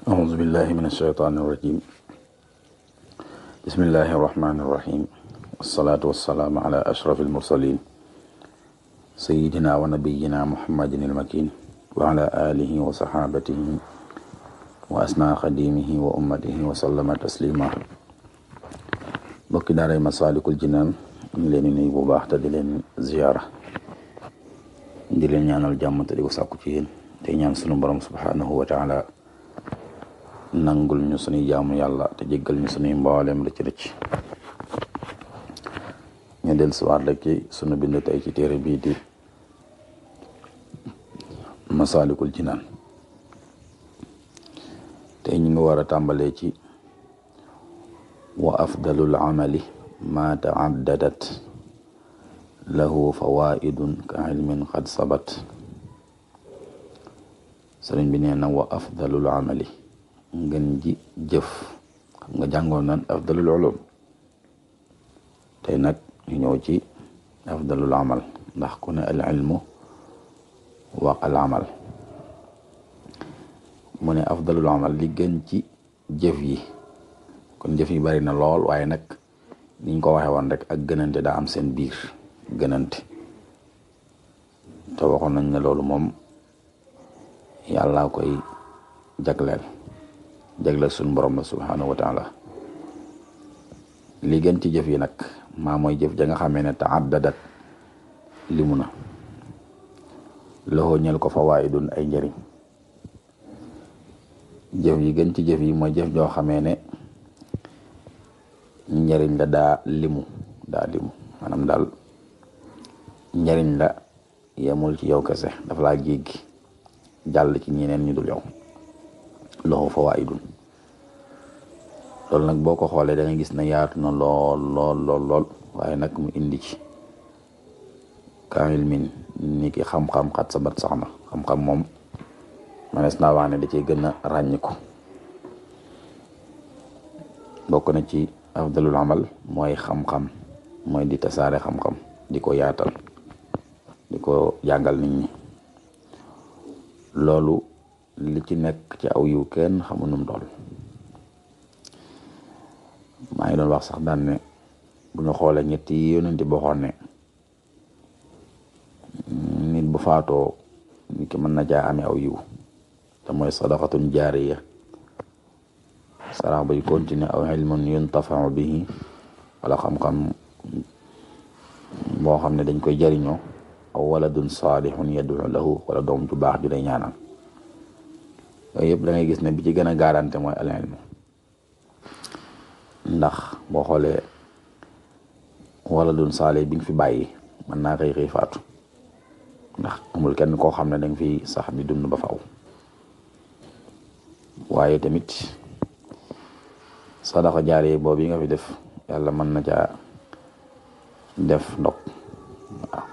أعوذ بالله من الشيطان الرجيم بسم الله الرحمن الرحيم والصلاة والسلام على أشرف المرسلين سيدنا ونبينا محمد المكين وعلى آله وصحابته وأسنى خديمه وأمته وسلم تسليما bokki daaray Masaalikul Jinaan ñu leen di nuyu bu baax te di leen ziyaara di leen ñaanal jàmm te di ko sàkku ci yéen te ñaan sunu borom subhanahu wa taala nangul ñu sunuy jaamu yàlla te jéggal ñu sunuy mboolem rëcc rëcc ñu del siwaat rek ci sunu bind tey ci téere bii di Masaalikul Jinaan tey ñu ngi war a tàmbalee ci wa afdalul amali ma taaddadat lahu fawaidun ka ilmin qad sabat sëriñ bi nee na wa afdalul amali ngën ji jëf xam nga jàngoon naan afdalul ulum tey nag ñu ñëw ci afdalul amal ndax ku ne al ilmu wa al amal mu ne afdalul amal li gën ci jëf yi kon jëf yi bari na lool waaye nag niñ ko waxe woon rek ak gënante daa am seen biir gënante te waxoon nañ ne loolu moom yàlla koy jagleel suñu borom la subhanahu wa taala li gën ci jëf yi nag maa mooy jëf ja nga xamee ne taaddadat limu na loxo ñel ko fawaidun ay njëriñ jëf yi gën ci jëf yi mooy jëf joo xamee ne njëriñ la daa limu maanaam daal njëriñ la yemul ci yow kese dafa laa jéggi jàll ci ñeneen ñu dul yow loxo fawaidun loolu nag boo ko xoolee da nga gis ne yaatu na lool waaye nag mu indi ci kaamil min ni ki xam-xam xat sabat sax na xam-xam moom manees naa wax ne da cee gën a ràññiku bokk na ci afdalul amal mooy xam-xam mooy di tasaare xam-xam di ko yaatal di ko jàngal nit ñi loolu li ci nekk ci aw yiw kenn xamu num toll maa ngi doon wax sax daan ne bu ñu xoolee ñetti yonenti boo xoon ne nit bu faatoo nit ki mën na caa amee aw yiw te mooy sadaqatun jaariya sarax bay continuer aw ilmun yuntafau bihi wala xam-xam boo xam ne dañ koy jariñoo aw waladun salihun yad'u lahu wala doom ju baax ju lay ñaanal yooyu yëpp da ngay gis ne bi ci gën a garanté mooy al ilmu ndax boo xoolee waladun salih bi nga fi bàyyi mën naa xëy faatu ndax amul kenn koo xam ne da nga fi sax di dund ba faw waaye tamit sadaqa jaariya boobu yi nga fi def yàlla mën na caa def ndog waaw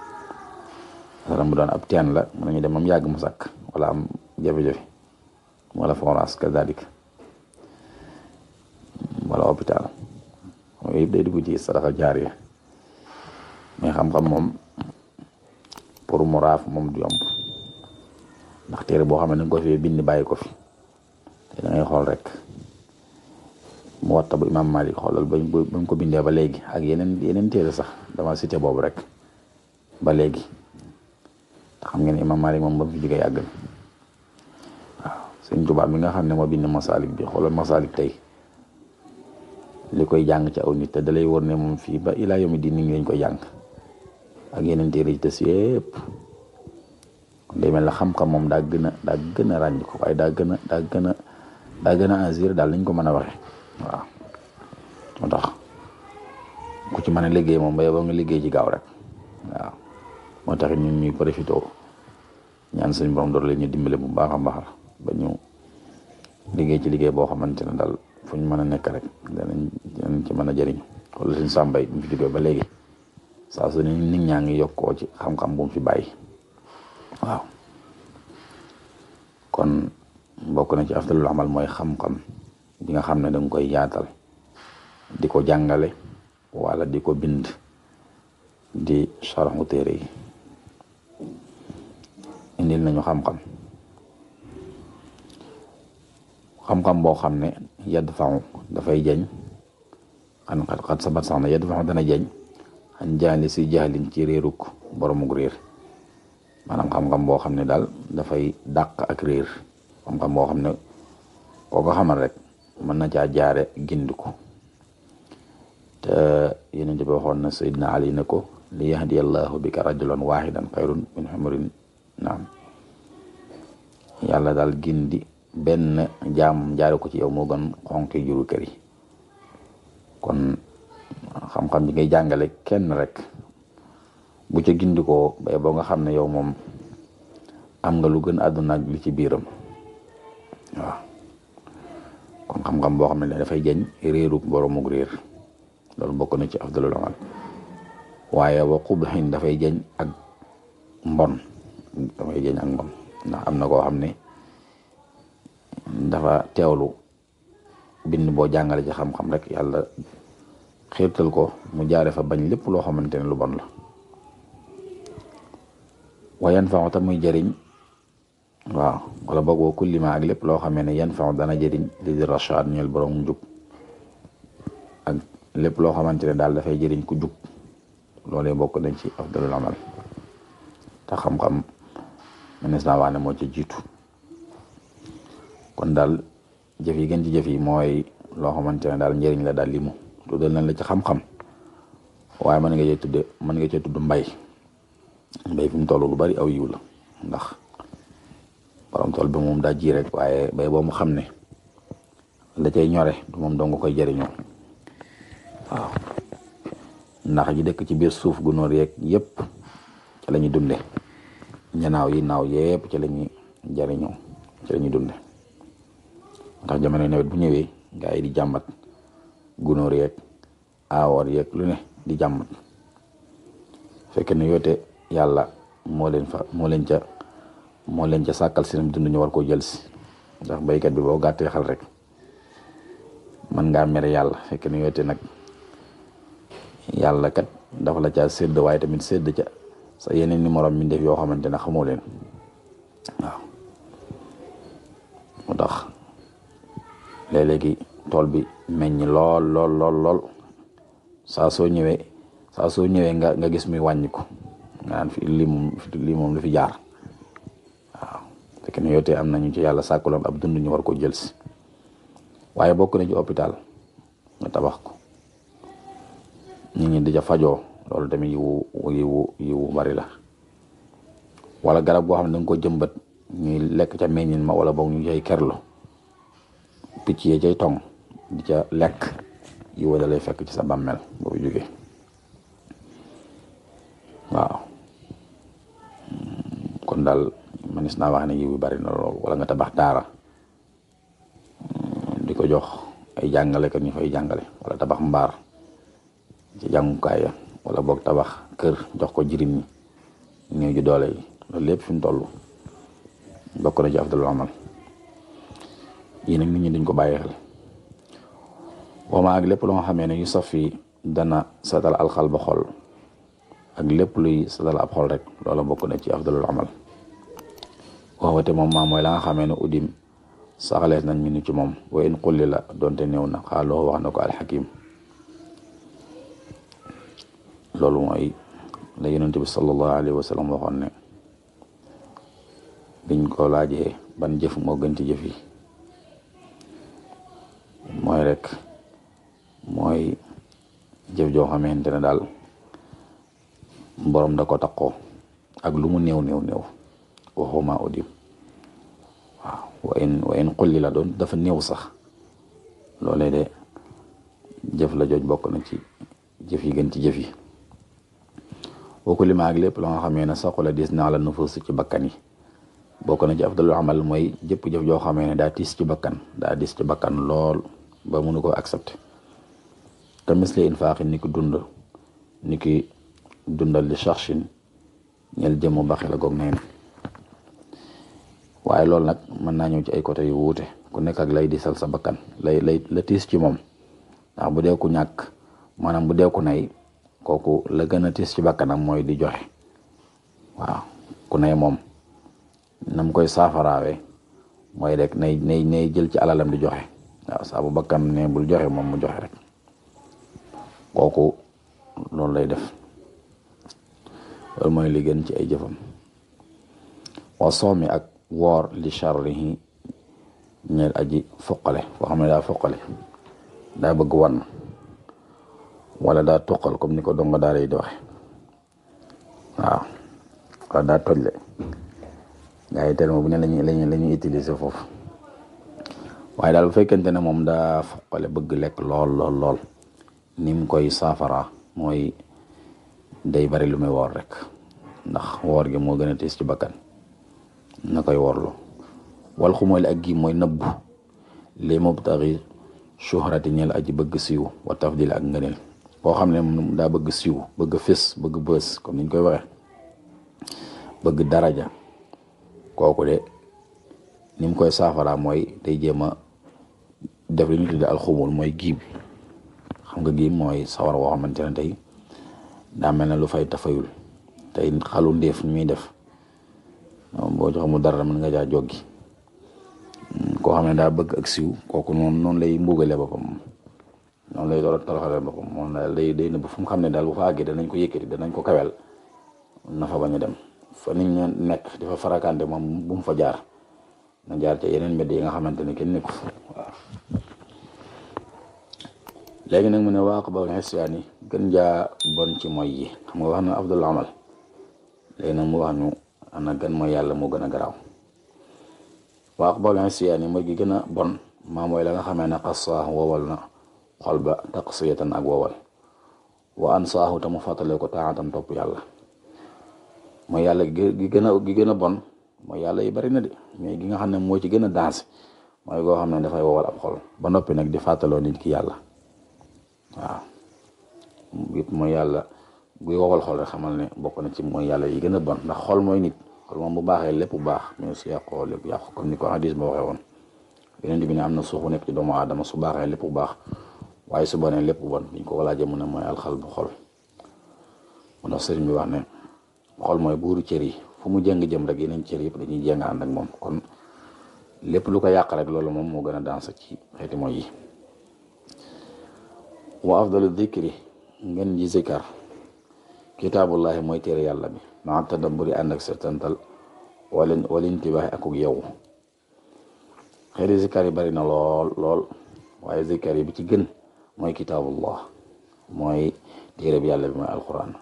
masalan bu doon ab teen la mën nañu dem am yàgg mu sàkk wala am jafe-jafe wala forage kazalik wala hôpital yooyu yëpp day dugg ci sadaqa jaariya mais xam-xam moom pour mu raaf moom du yomb ndax téere boo xam ne da nga ko fi bind bàyyi ko fi te da ngay xool rek mu watta bu imam Malik xoolal ba mu ko bindee ba léegi ak yeneen téere sax dama cité boobu rek ba léegi te xam ngeen imam Malik moom ba mu fi jógee yàgg na waaw Sëñ Tuubaa mi nga xam ne moo bind Masalik bi xoolal Masalik tey li koy jàng ci aw nit te dalay wóor ne moom fii ba ilaa yomi di nit ñi lañ koy jàng ak yeneen téere yi des yëpp kon day mel la xam-xam moom daa gën a ràññ ko waaye daa gën a agir daal lañ ko mën a waxe waaw moo tax ku ci mën a liggéey moom ba nga liggéey ci gaaw rek waaw moo tax ñun ñuy profité ñaan suñu borom door leen ñu dimbale bu baax a baax ba ñu liggéey ci liggéey boo xamante ne daal fu ñu mën a nekk rek danañ ci mën a jëriñ xool suñu sàmbay mu fi jógee ba léegi saa su ne nit ñaa ngi yokkoo ci xam-xam bu mu fi bàyyi waaw kon bokk na ci afdalul amal mooy xam-xam bi nga xam ne danga koy yaatal di ko jàngale wala di ko bind di saraxu téere yi indil nañu xam-xam xam-xam boo xam ne yadfa'u dafay jañ xat sabat sax na yadfa'u dana jañ an jaali si jahlin ci réeruk boromuk réer maanaam xam-xam boo xam ne daal dafay dàq ak réer xam-xam boo xam ne koo ko xamal rek mën na caa jaare gindiku te Yonent bi waxoon na Seydina Ali ne ko li yahdiyallahu bika rajulan wahidan xayrun min humurin naam yàlla daal gindi benn jaam jaare ko ci yow moo gën xonqi juru kër yi kon xam-xam bi ngay jàngale kenn rek bu ca gindikoo bay boo nga xam ne yow moom am nga lu gën àdduna ak li ci biiram waaw kon xam-xam boo xam ne dafay jañ réeru boromuk réer loolu bokk na ci afdalul amal waaye wa qubhin dafay jañ ak mbon dafay jañ ak mbon ndax am na koo xam ne dafa teewlu bind boo jàngale ci xam-xam rek yàlla xiirtal ko mu jaare fa bañ lépp loo xamante ne lu bon la wayan fa ta muy jëriñ waaw wala boog wa kulli ma ak lépp loo xamee ne yan fa dana jëriñ li di rachad ñeel borom njub ak lépp loo xamante ne daal dafay jëriñ ku jub loolee bokk nañ ci afdalul amal te xam-xam mënees naa wax ne moo ci jiitu kon daal jëf yi gën ci jëf yi mooy loo xamante ne daal njëriñ la daal li mu tuddal nañ la ci xam-xam waaye mën nga cee tudd mbay fi mu toll lu bari aw yiw la ndax borom tool bi moom daa ji rek waaye bay boo mu xam ne la cay ñore du moom dong koy jëriñoo waaw ndax ji dëkk ci biir suuf gunóor yeeg yëpp ca la ñuy dunde ñanaaw yi naaw yëpp ca la ñuy jëriñoo ca la ñuy dunde ndax jamono nawet bu ñëwee gaa yi di jàmbat gunóor yeeg aawoor yeeg lu ne di jàmbat fekk ne yoote yàlla moo leen ca sàkkal seen dund ñu war koo jël si ndax baykat bi boo gàttee xel rek man ngaa mere yàlla fekk ne yoote nag yàlla kat dafa la caa sédd waaye tamit sédd ca sa yeneen numéro mi def yoo xamante ne xamoo leen waaw moo tax léeg-léegi tool bi meññ lool saa soo ñëwee nga gis muy wàññi ko nga naan fi lii moom lu fi jaar waaw fekk ne yow tey am nañu ci yàlla sàkkaloon ab dund ñu war ko jël si waaye bokk na ci hôpital nga tabax ko nit ñi di ca fajoo loolu tamit yiwu bari la wala garab goo xam ne da nga ko jëmbat ñuy lekk ca meññin ma wala boog ñu cay kerlo picc yee cay tong di ca lekk yiwa da lay fekk ci sa bàmmeel boobu jógee waaw kon daal manis naa wax ne yiw bari na lool wala nga tabax daara di ko jox ay jàngalekat ñu fay jàngale wala tabax mbaar ci jàngukaay ya wala boog tabax kër jox ko jirim ñi ñëw ji doole yi loolu lépp fi mu toll bokk na ci afdalul amal yii nag nit ñi duñ ko bàyyi xel wama ak lépp lu nga xamee ne yu saf yi dana setal alxal ba xol ak lépp luy setal ab xol rek loola bokk na ci afdalul amal waxwate moom maa mooy la nga xamee ne udim saxalees nañ minu ci moom wa in xulli la doonte néew na xaaloo wax na ko alxakim loolu mooy la yonent bi sallallahu alayhi wa sallam waxoon ne biñ ko laajee ban jëf moo gën ci jëf yi mooy jëf joo xamante ne daal borom da ko takkoo ak lu mu néew waxuma udim waaw wa in xulli la doon dafa néew sax loolee de jëf la jooj bokk na ci jëf yi gën ci jëf yi bokkuli ma ak lépp la nga xamee ne saxu la diis naa la nufus ci bakkan yi bokk na ci afdalul amal mooy jëpp jëf joo xamee ne daa tiis ci bakkan daa diis ci bakkan lool ba mënu ko accepter te misli infaqi ni ki dundal li shaxsin ñel jëmu baxi la goog neen waaye loolu nag mën naa ñëw ci ay côté yu wuute ku nekk ak lay diisal sa bakkan la tiis ci moom ndax bu dee ku ñàkk maanaam bu dee ku nay kooku la gën a tiis ci bakkanam mooy di joxe waaw ku nay moom nam koy saafaraawe mooy rek nay jël ci alalam di joxe waaw saa bu bakkan ne bul joxe moom mu joxe rek kooku loolu lay def loolu mooy li gën ci ay jëfam wa soomi ak woor li charrihi ñeel aji foqale koo xam ne daa foqale daa bëgg wan wala daa toqal comme ni ko donga daara yi di waxe waaw wala daa tojle gaa yi terme bu ne lañuy utiliser foofu waaye daal bu fekkente ne moom daa foqale bëgg lekk lool ni mu koy saafara mooy day bari lu muy woor rek ndax woor gi moo gën a tiis ci bakkan na koy woorlu wal xumali ak gi mooy nëbbu li mubtaxi shuhrati ñeel aji bëgg siiw wa tafdil ak ngëneel koo xam ne moom daa bëgg siiw bëgg fés bëgg bës comme niñ koy waxe bëgg daraja kooku de ni mu koy saafara mooy day jéem a def li ñu tudde alxumul mooy gii bi xam nga gii mooy sawar woo xamante ne tey daa mel ne lu fay tafayul tey xalu ndéef ni muy def boo jox mu dara mën nga jaa joggi koo xam ne daa bëgg ak siw kooku noonu lay mbugale boppam noonu lay door a toroxale boppam moom daal day nëbb fu mu xam ne daal bu fa àggee danañ ko yëkkati danañ ko kawel na fa bañ a dem fa nit ña nekk di fa farakante moom bu mu fa jaar na jaar ca yeneen mbedd yi nga xamante ne kenn nekku waaw léegi nag mu ne waa aqbal xisiyaan yi gën jaa bon ci mooy yi xam nga wax na afdal amal léegi nag mu wax ñu ana gën mooy yàlla moo gën a garaaw waa aqbal xisiyaan yi mooy gi gën a bon maa mooy la nga xamee ne xasaa wowal na xol ba taqsiyatan ak wowal wa an saahu te mu fàttale ko taatan topp yàlla mooy yàlla gi gën a bon mooy yàlla yi bari na de mais gi nga xam ne moo ci gën a dansé mooy goo xam ne dafay wowal ab xol ba noppi nag di fàttaloo nit ki yàlla waaw it mooy yàlla buy wowal xol rek xamal ne bokk na ci mooy yàlla yi gën a bon ndax xol mooy nit xol moom bu baaxee lépp bu baax mais su yàqoo lépp yàqu comme ni ko hadis ba waxee woon yeneen bi ne am na suuf bu nekk ci doomu aadama su baaxee lépp bu baax waaye su bonee lépp bon biñ ko laajee mu ne mooy alxal bu xol mu ndax sëriñ bi wax ne xol mooy buuru cër yi fu mu jëng jëm rek yeneen cër yëpp dañuy jéng ànd ak moom kon lépp lu ko yàq rek loolu moom moo gën a dansa ci xeeti mooy yi wa afdalu dhikri ngeen ji zikar kitaabullahi mooy téere yàlla bi maa tadabburi ànd ak setantal wala intibaahi akuk yow xeeti zikar yi bari na lool waaye zikar yi bi ci gën mooy kitaabullah mooy téere bi yàlla bi mooy alquran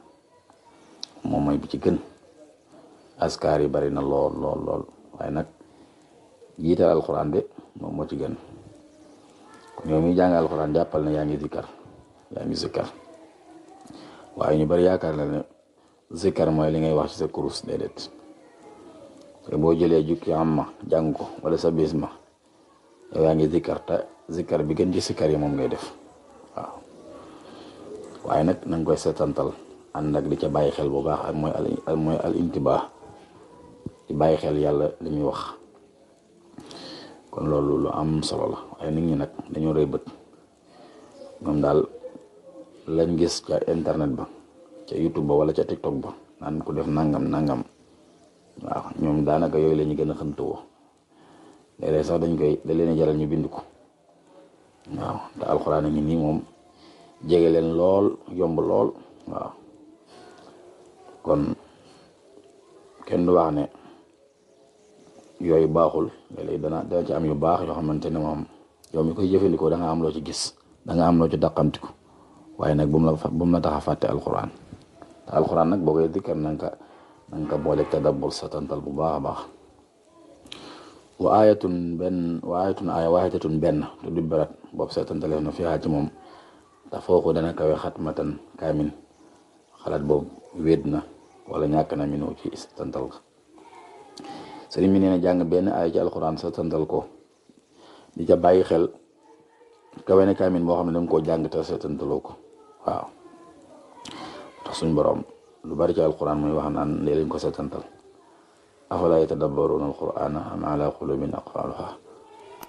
moom mooy bi ci gën askar yi bari na lool waaye nag jiital alquran de moom moo ci gën kon yow mi jàng alquran jàppal ne yaa ngi zikkar waaye ñu bari yaakaar na ne zikkar mooy li ngay wax ci sa kurus déedéet te boo jëlee jukki amma jàng ko wala sa bisma yow yaa ngi zikkar te zikkar bi gën ci zikkar yi moom ngay def waaw waaye nag na nga koy setantal ànd ak di ca bàyyi xel bu baax ak mooy al intibah di bàyyi xel yàlla li muy wax kon loolu lu am solo la waaye nit ñi nag dañoo rëy bët ñoom daal lañ gis ca internet ba ca YouTube ba wala ca TikTok ba naan ko def nangam waaw ñoom daanaka yooyu la ñu gën a xëntewoo léeg-léeg sax da leen jaral ñu bind ko waaw te alxuraan a ngi nii moom jege leen lool yomb lool waaw kon kenn du wax ne yooyu baaxul léeg-léeg dana ci am yu baax yoo xamante ne moom yow mi koy jëfandikoo da nga am loo ci gis da nga am loo ci dàqamtiku waaye nag bu mu la tax a fàtte alxuraan te alxuraan nag boo koy dikkar na nga boole tadabbur satantal bu baax a baax wa ayatun aya wahidatun benn te du berat boobu setantale na fiyaa ci moom te fooku dana kawe xatmatan kaamin xalaat boobu wéet na wala ñàkk na minu ci setantal ko sëriñ bi nee na jàng benn aaya ci alxuraan setantal ko di ca bàyyi xel kawe na kaamin boo xam ne danga koo jàng te setantaloo ko waaw tax suñ borom lu bari ci alxuraan muy wax naan lee lañ ko setantal afala yatadabbaruuna alqur'ana am ala qulubin aqfaaluha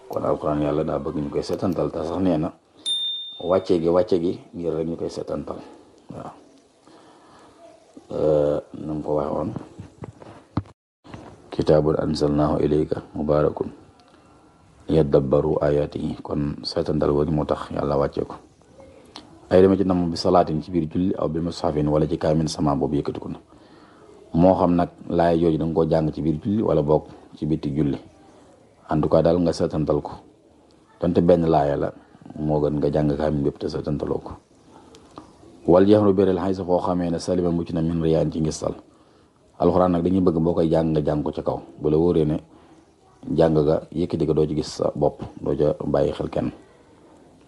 kon alquran yàlla daa bëgg ñu koy setantal te sax nee na wàcce gi ngir rek ñu koy setantal waaw nu mu ko waxe woon kitaabun anzalnaahu ilayka mubaarakun yadabbaru ayatihi kon seetantal wari moo tax yàlla wàccee ko ay dama ci nam bi salaatin ci biir julli aw bi mushafin wala ci kaamin sama boobu yëkkatiku na moo xam nag laay jooju da nga koo jàng ci biir julli wala boog ci biti julli en tout cas daal nga seetantal ko donte benn laaya la moo gën nga jàng kaamin bépp te seetantaloo ko wal jaxru bérél xay sa foo xamee ne salima mucc na min riyaan ci ngistal alxuraan nag dañuy bëgg boo koy jàng nga jàng ko ca kaw bu la wóoree ne jàng ga yëkkati ko doo ci gis sa bopp doo ca bàyyi xel kenn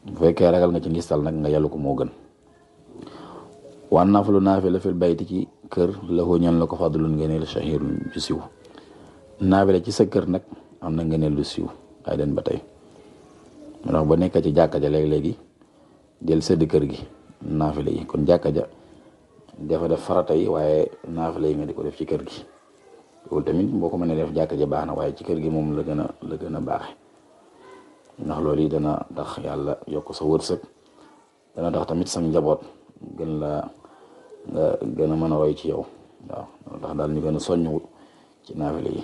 bu fekkee ragal nga ci ngistal nag nga yàllu ko moo gën waan nafalu naafila fil bayti ci kër la ko ñan la ko fadlun ngëneel shahirun ju siw naafila ci sa kër nag am na ngëneel lu siw ay den ba tey mu tax ba nekk ci jàkka ja léegi-léegi jël sëdd kër gi naafila yi kon jàkka ja dafa def farata yi waaye naafila yi nga di ko def ci kër gi loolu tamit boo ko mënee def jàkka ja baax na waaye ci kër gi moom la gën a baaxe ndax loolu yi dana tax yàlla yokk sa wërsëg dana tax tamit sa njaboot gën la nga gën a mën a roy ci yow waaw ndax daal ñu gën a soññu ci naafila yi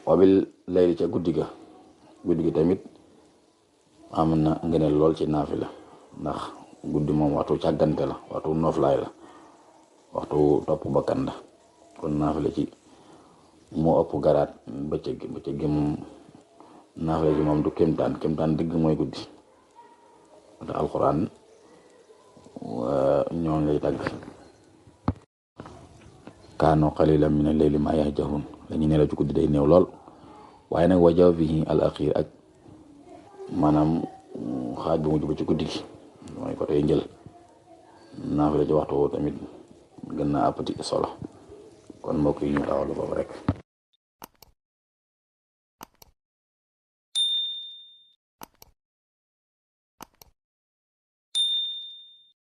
wabil layli ca guddi gi tamit am na ngëneel lool ci naafila ndax guddi moom waxtu càggante la waxtu noflaay la waxtu topp bakkan la kon naafila ci moo ëpp garaat bëccëg gi moom naafila gi moom du kémtaan dëgg mooy guddi te alxuraan ñoo ngay tàgg kaanu qalilan min al-layli ma yahjahun lañu ne la ci guddi day néew lool waaye nag wa jawfihi al axir ak maanaam xaaj bu mujj ba ci guddi gi mooy ko tey njël naafila ci waxtu tamit gën naa appati solo kon mbokk yi ñu taxawlu foofu rek